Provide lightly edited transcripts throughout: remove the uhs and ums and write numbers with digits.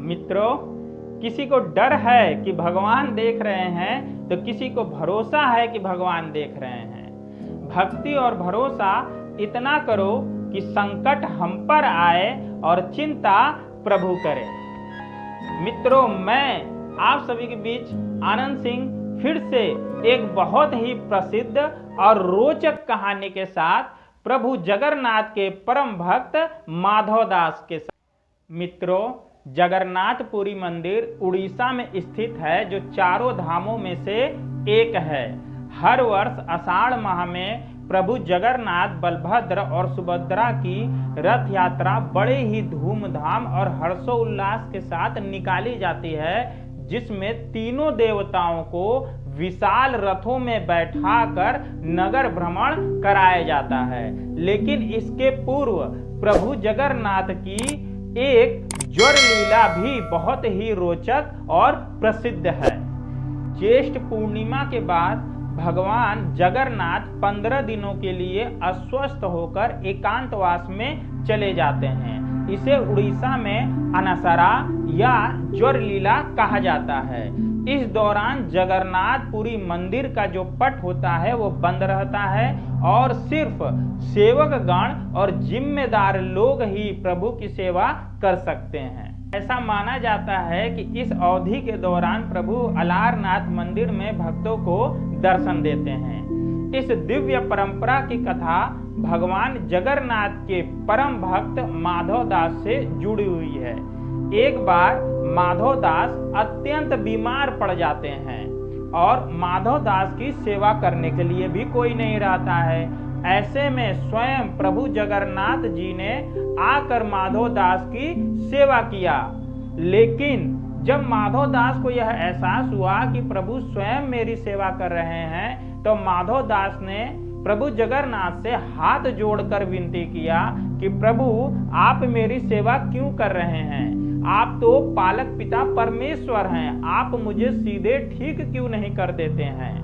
मित्रों, किसी को डर है कि भगवान देख रहे हैं तो किसी को भरोसा है कि भगवान देख रहे हैं। भक्ति और भरोसा इतना करो कि संकट हम पर आए और चिंता प्रभु करे। मित्रों, मैं आप सभी के बीच आनंद सिंह फिर से एक बहुत ही प्रसिद्ध और रोचक कहानी के साथ प्रभु जगन्नाथ के परम भक्त माधव दास के साथ। मित्रों, जगन्नाथपुरी मंदिर उड़ीसा में स्थित है, जो चारों धामों में से एक है। हर वर्ष आषाढ़ माह में प्रभु जगन्नाथ, बलभद्र और सुभद्रा की रथ यात्रा बड़े ही धूमधाम और हर्षोल्लास के साथ निकाली जाती है, जिसमें तीनों देवताओं को विशाल रथों में बैठाकर नगर भ्रमण कराया जाता है। लेकिन इसके पूर्व प्रभु जगन्नाथ की एक ज्वर लीला भी बहुत ही रोचक और प्रसिद्ध है। ज्येष्ठ पूर्णिमा के बाद भगवान जगन्नाथ 15 दिनों के लिए अस्वस्थ होकर एकांतवास में चले जाते हैं। इसे उड़ीसा में अनसरा या ज्वर लीला कहा जाता है। इस दौरान जगन्नाथपुरी मंदिर का जो पट होता है वो बंद रहता है और सिर्फ सेवक गण और जिम्मेदार लोग ही प्रभु की सेवा कर सकते हैं। ऐसा माना जाता है कि इस अवधि के दौरान प्रभु अलारनाथ मंदिर में भक्तों को दर्शन देते हैं। इस दिव्य परंपरा की कथा भगवान जगन्नाथ के परम भक्त माधव दास से जुड़ी हुई है। एक बार माधव दास अत्यंत बीमार पड़ जाते हैं और माधव दास की सेवा करने के लिए भी कोई नहीं रहता है। ऐसे में स्वयं प्रभु जगन्नाथ जी ने आकर माधव दास की सेवा किया। लेकिन जब माधव दास को यह एहसास हुआ कि प्रभु स्वयं मेरी सेवा कर रहे हैं, तो माधव दास ने प्रभु जगन्नाथ से हाथ जोड़कर विनती किया कि प्रभु, आप मेरी सेवा क्यों कर रहे हैं? आप तो पालक पिता परमेश्वर हैं, आप मुझे सीधे ठीक क्यों नहीं कर देते हैं?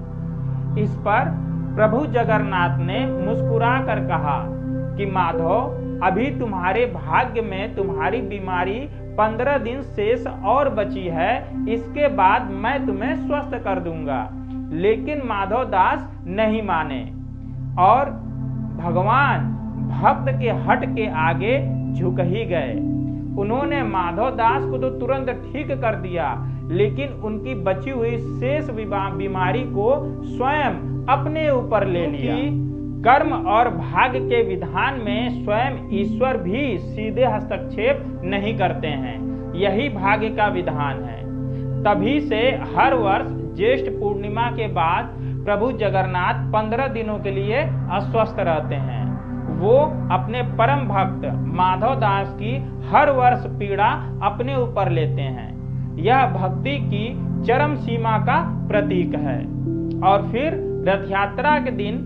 इस पर प्रभु जगन्नाथ ने मुस्कुरा कर कहा कि माधव, अभी तुम्हारे भाग्य में तुम्हारी बीमारी 15 दिन शेष और बची है, इसके बाद मैं तुम्हें स्वस्थ कर दूंगा। लेकिन माधव दास नहीं माने और भगवान भक्त के हट के आगे झुक ही गए। उन्होंने माधव दास को तो तुरंत ठीक कर दिया, लेकिन उनकी बची हुई शेष बीमारी को स्वयं अपने ऊपर ले लिया। कर्म और भाग्य के विधान में स्वयं ईश्वर भी सीधे हस्तक्षेप नहीं करते हैं, यही भाग्य का विधान है। तभी से हर वर्ष ज्येष्ठ पूर्णिमा के बाद प्रभु जगन्नाथ 15 दिनों के लिए अस्वस्थ रहते हैं। वो अपने परम भक्त माधव दास की हर वर्ष पीड़ा अपने ऊपर लेते हैं। यह भक्ति की चरम सीमा का प्रतीक है। और फिर रथ यात्रा के दिन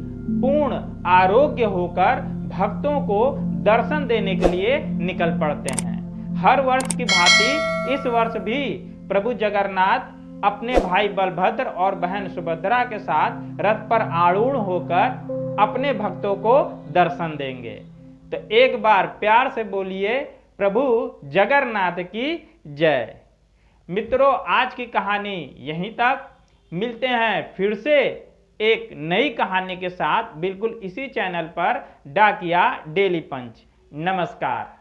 पूर्ण आरोग्य होकर भक्तों को दर्शन देने के लिए निकल पड़ते हैं। हर वर्ष की भांति इस वर्ष भी प्रभु जगन्नाथ अपने भाई बलभद्र और बहन सुभद्रा के साथ रथ पर आरूढ़ होकर अपने भक्तों को दर्शन देंगे। तो एक बार प्यार से बोलिए, प्रभु जगन्नाथ की जय। मित्रों, आज की कहानी यहीं तक। मिलते हैं फिर से एक नई कहानी के साथ, बिल्कुल इसी चैनल पर, डाकिया डेली पंच। नमस्कार।